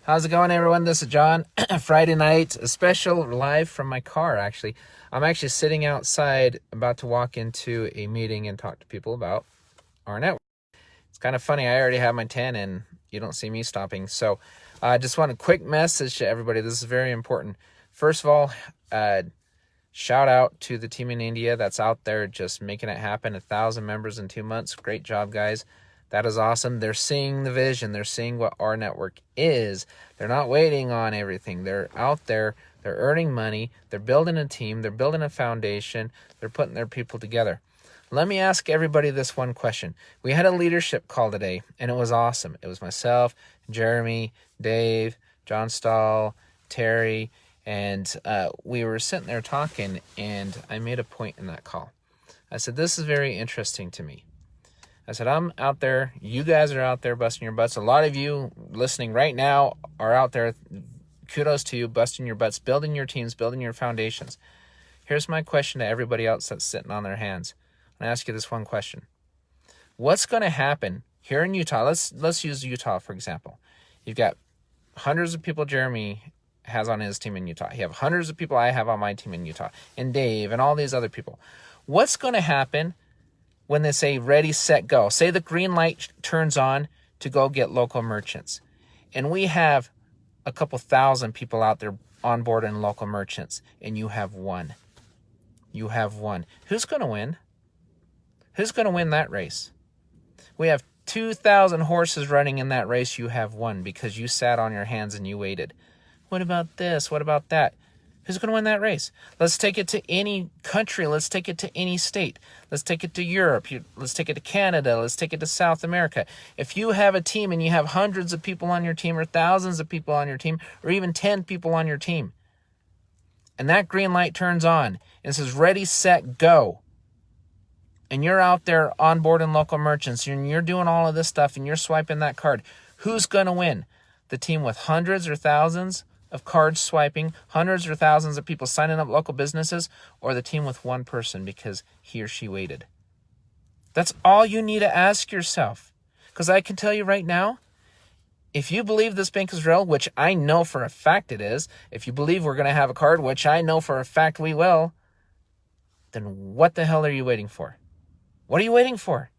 How's it going, everyone? This is John. Friday night, a special live from my car, actually. I'm actually sitting outside, about to walk into a meeting and talk to people about rNetwork. It's kind of funny. I already have my 10 and you don't see me stopping. So I just want a quick message to everybody. This is very important. First of all, shout out to the team in India that's out there just making it happen. 1,000 members in 2 months. Great job, guys. That is awesome. They're seeing the vision. They're seeing what rNetwork is. They're not waiting on everything. They're out there. They're earning money. They're building a team. They're building a foundation. They're putting their people together. Let me ask everybody this one question. We had a leadership call today, and it was awesome. It was myself, Jeremy, Dave, John Stahl, Terry, and we were sitting there talking, and I made a point in that call. I said, this is very interesting to me. I said, I'm out there. You guys are out there busting your butts. A lot of you listening right now are out there. Kudos to you, busting your butts, building your teams, building your foundations. Here's my question to everybody else that's sitting on their hands. I'm going to ask you this one question. What's going to happen here in Utah? Let's use Utah, for example. You've got hundreds of people Jeremy has on his team in Utah. You have hundreds of people I have on my team in Utah, and Dave, and all these other people. What's going to happen when they say ready, set, go? Say the green light turns on to go get local merchants. And we have a couple thousand people out there on board in local merchants. And you have one. You have one. Who's going to win? Who's going to win that race? We have 2,000 horses running in that race. You have one because you sat on your hands and you waited. What about this? What about that? Who's going to win that race? Let's take it to any country. Let's take it to any state. Let's take it to Europe. Let's take it to Canada. Let's take it to South America. If you have a team and you have hundreds of people on your team or thousands of people on your team or even 10 people on your team, and that green light turns on and says ready, set, go, and you're out there on board in local merchants and you're doing all of this stuff and you're swiping that card, who's going to win? The team with hundreds or thousands of cards swiping, hundreds or thousands of people signing up local businesses, or the team with one person because he or she waited? That's all you need to ask yourself. Because I can tell you right now, if you believe this bank is real, which I know for a fact it is, if you believe we're going to have a card, which I know for a fact we will, then what the hell are you waiting for? What are you waiting for?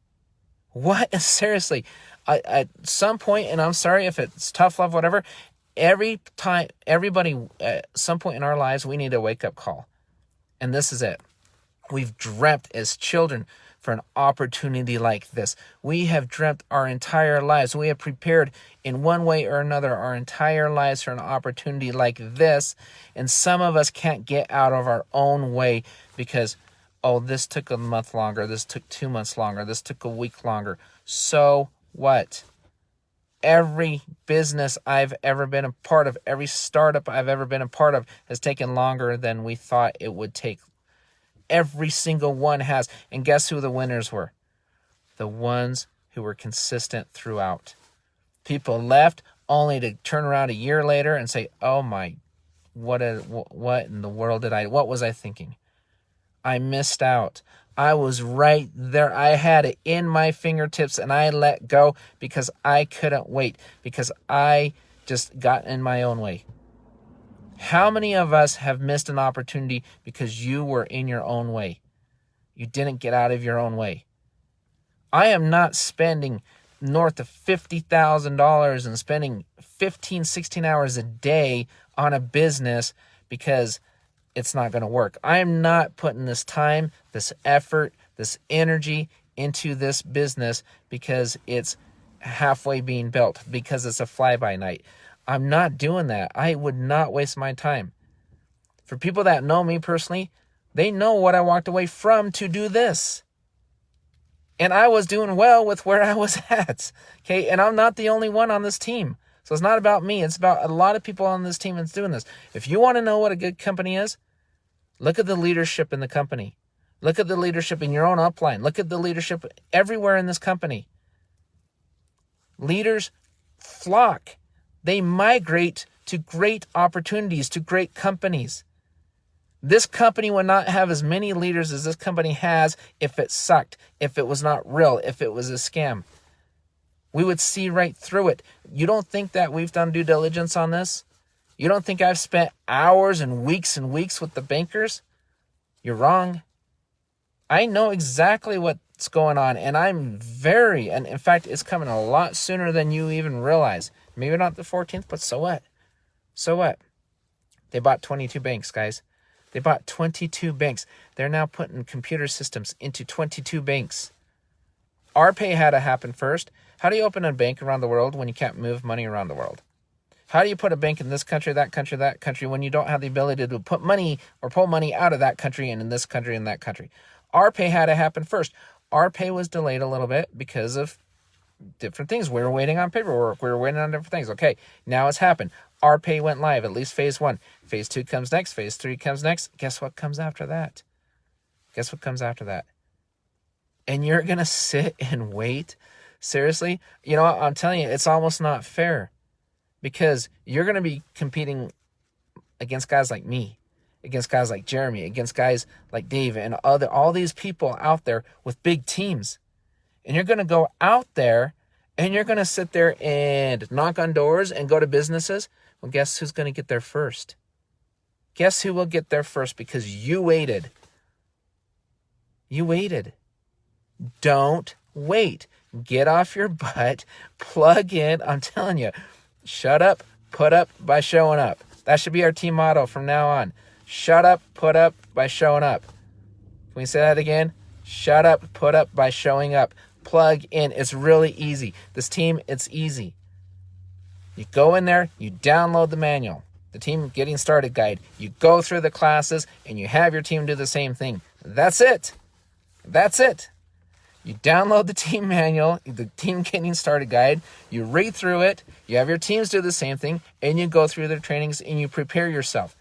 What? Seriously, at some point, and I'm sorry if it's tough love, whatever, everybody, at some point in our lives, we need a wake-up call. And this is it. We've dreamt as children for an opportunity like this. We have dreamt our entire lives. We have prepared in one way or another our entire lives for an opportunity like this. And some of us can't get out of our own way because, oh, this took a month longer. This took 2 months longer. This took a week longer. So what? Every business I've ever been a part of, every startup I've ever been a part of has taken longer than we thought it would take. Every single one has. And guess who the winners were? The ones who were consistent throughout. People left only to turn around a year later and say, oh my, what in the world what was I thinking? I missed out. I was right there. I had it in my fingertips and I let go because I couldn't wait, because I just got in my own way. How many of us have missed an opportunity because you were in your own way? You didn't get out of your own way. I am not spending north of $50,000 and spending 15, 16 hours a day on a business because it's not going to work. I am not putting this time, this effort, this energy into this business because it's halfway being built, because it's a fly-by-night. I'm not doing that. I would not waste my time. For people that know me personally, they know what I walked away from to do this. And I was doing well with where I was at. Okay, and I'm not the only one on this team. So it's not about me. It's about a lot of people on this team that's doing this. If you want to know what a good company is, look at the leadership in the company. Look at the leadership in your own upline. Look at the leadership everywhere in this company. Leaders flock. They migrate to great opportunities, to great companies. This company would not have as many leaders as this company has if it sucked, if it was not real, if it was a scam. We would see right through it. You don't think that we've done due diligence on this? You don't think I've spent hours and weeks with the bankers? You're wrong. I know exactly what's going on, and and in fact, it's coming a lot sooner than you even realize. Maybe not the 14th, but so what? So what? They bought 22 banks, guys. They bought 22 banks. They're now putting computer systems into 22 banks. RPay had to happen first. How do you open a bank around the world when you can't move money around the world? How do you put a bank in this country, that country, when you don't have the ability to put money or pull money out of that country and in this country and that country? RPay had to happen first. RPay was delayed a little bit because of different things. We were waiting on paperwork. We were waiting on different things. Okay, now it's happened. RPay went live, at least phase 1. Phase 2 comes next. Phase 3 comes next. Guess what comes after that? Guess what comes after that? And you're going to sit and wait? Seriously? You know what? I'm telling you, it's almost not fair. Because you're going to be competing against guys like me, against guys like Jeremy, against guys like Dave, and all these people out there with big teams. And you're going to go out there and you're going to sit there and knock on doors and go to businesses. Well, guess who's going to get there first? Guess who will get there first because you waited. You waited. Don't wait. Get off your butt. Plug in. I'm telling you. Shut up, put up by showing up. That should be our team motto from now on. Shut up, put up by showing up. Can we say that again? Shut up, put up by showing up. Plug in. It's really easy. This team, it's easy. You go in there, you download the manual, the team getting started guide. You go through the classes and you have your team do the same thing. That's it. That's it. You download the team manual, the team getting started guide, you read through it, you have your teams do the same thing, and you go through their trainings and you prepare yourself.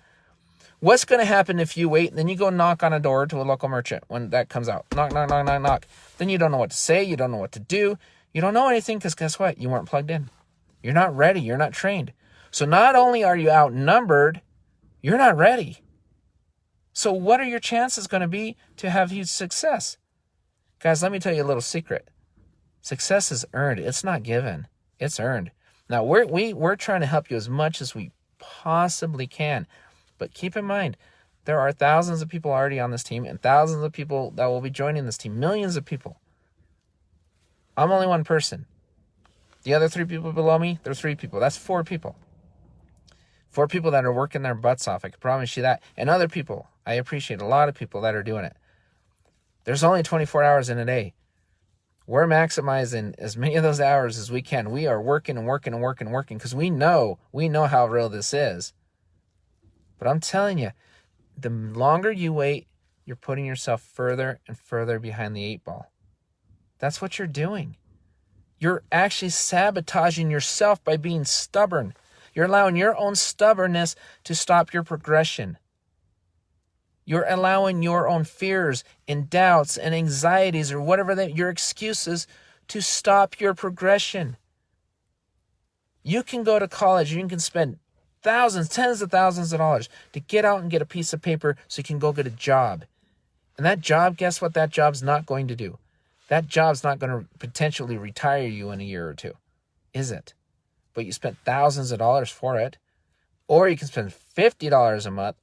What's going to happen if you wait and then you go knock on a door to a local merchant when that comes out? Knock, knock, knock, knock, knock. Then you don't know what to say, you don't know what to do, you don't know anything because guess what? You weren't plugged in. You're not ready, you're not trained. So not only are you outnumbered, you're not ready. So what are your chances going to be to have huge success? Guys, let me tell you a little secret. Success is earned. It's not given. It's earned. Now, we're trying to help you as much as we possibly can. But keep in mind, there are thousands of people already on this team and thousands of people that will be joining this team. Millions of people. I'm only one person. The other 3 people below me, they're 3 people. That's 4 people. 4 people that are working their butts off. I can promise you that. And other people. I appreciate a lot of people that are doing it. There's only 24 hours in a day. We're maximizing as many of those hours as we can. We are working and working and working and working because we know how real this is. But I'm telling you, the longer you wait, you're putting yourself further and further behind the 8 ball. That's what you're doing. You're actually sabotaging yourself by being stubborn. You're allowing your own stubbornness to stop your progression. You're allowing your own fears and doubts and anxieties or whatever your excuses to stop your progression. You can go to college, you can spend thousands, tens of thousands of dollars to get out and get a piece of paper so you can go get a job. And that job, guess what that job's not going to do? That job's not going to potentially retire you in a year or 2, is it? But you spent thousands of dollars for it. Or you can spend $50 a month,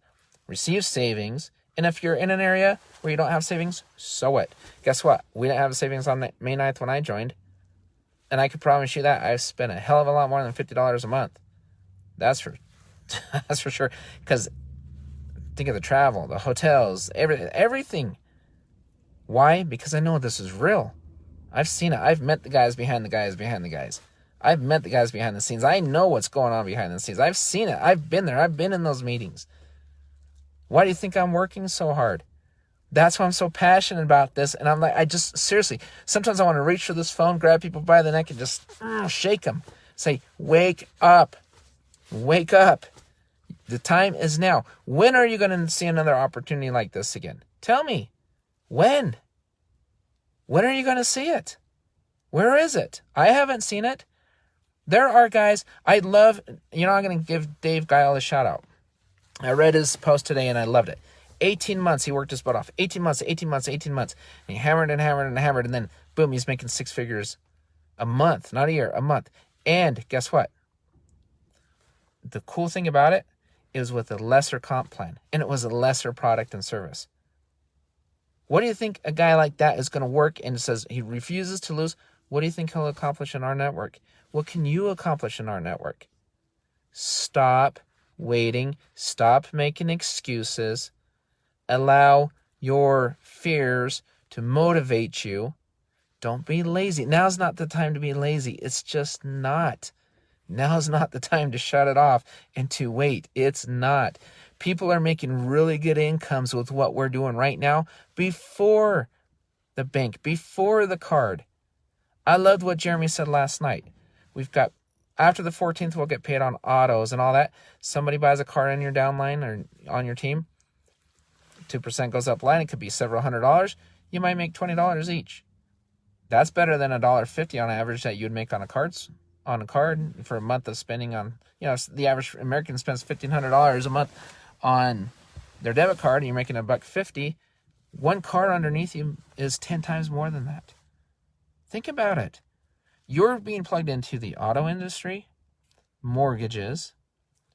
receive savings, and if you're in an area where you don't have savings, so what? Guess what? We didn't have savings on May 9th when I joined. And I can promise you that I've spent a hell of a lot more than $50 a month. That's for sure. Because think of the travel, the hotels, everything. Why? Because I know this is real. I've seen it. I've met the guys behind the guys behind the guys. I've met the guys behind the scenes. I know what's going on behind the scenes. I've seen it. I've been there. I've been in those meetings. Why do you think I'm working so hard? That's why I'm so passionate about this. And I'm like, seriously, sometimes I want to reach for this phone, grab people by the neck and just shake them. Say, wake up. Wake up. The time is now. When are you going to see another opportunity like this again? Tell me. When? When are you going to see it? Where is it? I haven't seen it. There are guys, I'm going to give Dave Guile a shout out. I read his post today and I loved it. 18 months, he worked his butt off. 18 months. And he hammered and hammered and hammered. And then, boom, he's making 6 figures A month, not a year, a month. And guess what? The cool thing about it is with a lesser comp plan, and it was a lesser product and service. What do you think a guy like that is going to work and says he refuses to lose? What do you think he'll accomplish in our network? What can you accomplish in our network? Stop waiting. Stop making excuses. Allow your fears to motivate you. Don't be lazy. Now's not the time to be lazy. It's just not. Now's not the time to shut it off and to wait. It's not. People are making really good incomes with what we're doing right now before the bank, before the card. I loved what Jeremy said last night. We've got, after the 14th, we'll get paid on autos and all that. Somebody buys a car in your downline or on your team, 2% goes up line. It could be several $100s. You might make $20 each. That's better than $1.50 on average that you'd make on a card for a month of spending on, the average American spends $1,500 a month on their debit card, and you're making $1.50. One card underneath you is 10 times more than that. Think about it. You're being plugged into the auto industry, mortgages,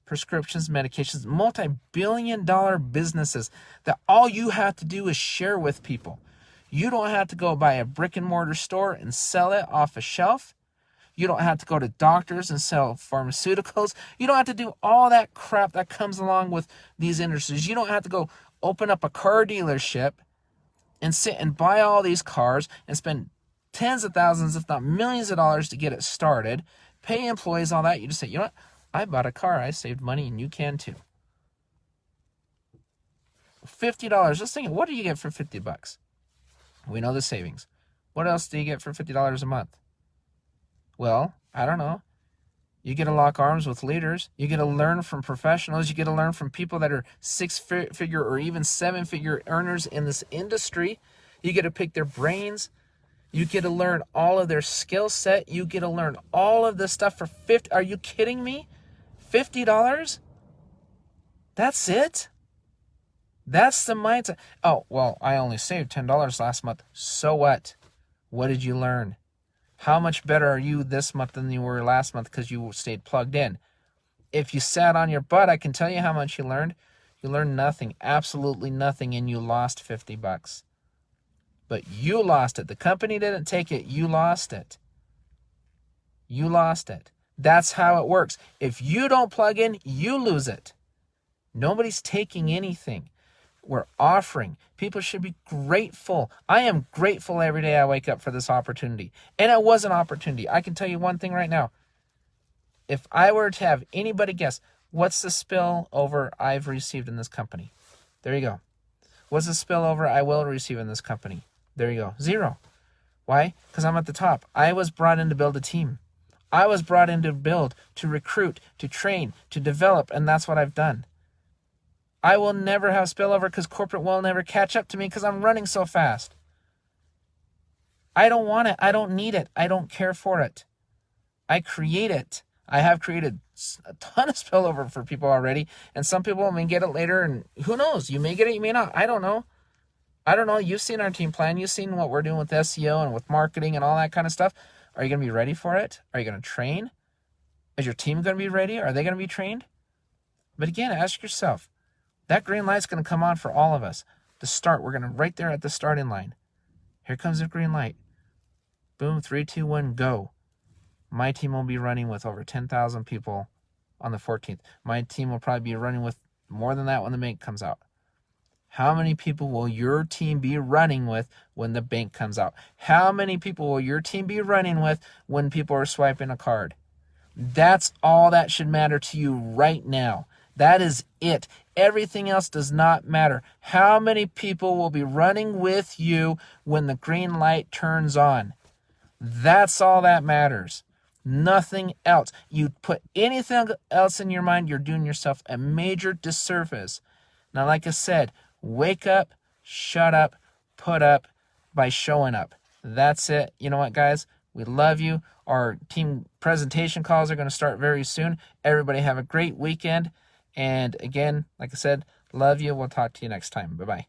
prescriptions, medications, multi-billion-dollar businesses that all you have to do is share with people. You don't have to go buy a brick-and-mortar store and sell it off a shelf. You don't have to go to doctors and sell pharmaceuticals. You don't have to do all that crap that comes along with these industries. You don't have to go open up a car dealership and sit and buy all these cars and spend tens of thousands, if not millions of dollars to get it started, pay employees, all that. You just say, you know what? I bought a car. I saved money, and you can too. $50. Let's think, what do you get for $50? We know the savings. What else do you get for $50 a month? Well, I don't know. You get to lock arms with leaders. You get to learn from professionals. You get to learn from people that are six-figure or even seven-figure earners in this industry. You get to pick their brains. You get to learn all of their skill set. You get to learn all of this stuff for $50. Are you kidding me? $50? That's it? That's the mindset. Oh, well, I only saved $10 last month. So what? What did you learn? How much better are you this month than you were last month because you stayed plugged in? If you sat on your butt, I can tell you how much you learned. You learned nothing, absolutely nothing, and you lost $50. But you lost it. The company didn't take it. You lost it. You lost it. That's how it works. If you don't plug in, you lose it. Nobody's taking anything. We're offering. People should be grateful. I am grateful every day I wake up for this opportunity. And it was an opportunity. I can tell you one thing right now. If I were to have anybody guess, what's the spillover I've received in this company? There you go. What's the spillover I will receive in this company? There you go. 0. Why? Because I'm at the top. I was brought in to build a team. I was brought in to build, to recruit, to train, to develop, and that's what I've done. I will never have spillover because corporate will never catch up to me because I'm running so fast. I don't want it. I don't need it. I don't care for it. I create it. I have created a ton of spillover for people already, and some people may get it later, and who knows? You may get it, you may not. I don't know. You've seen our team plan. You've seen what we're doing with SEO and with marketing and all that kind of stuff. Are you going to be ready for it? Are you going to train? Is your team going to be ready? Are they going to be trained? But again, ask yourself, that green light's going to come on for all of us. To start, we're going to right there at the starting line. Here comes the green light. Boom, 3, 2, 1, go. My team will be running with over 10,000 people on the 14th. My team will probably be running with more than that when the bank comes out. How many people will your team be running with when the bank comes out? How many people will your team be running with when people are swiping a card? That's all that should matter to you right now. That is it. Everything else does not matter. How many people will be running with you when the green light turns on? That's all that matters. Nothing else. You put anything else in your mind, you're doing yourself a major disservice. Now, like I said, wake up, shut up, put up by showing up. That's it. You know what, guys? We love you. Our team presentation calls are going to start very soon. Everybody have a great weekend. And again, like I said, love you. We'll talk to you next time. Bye-bye.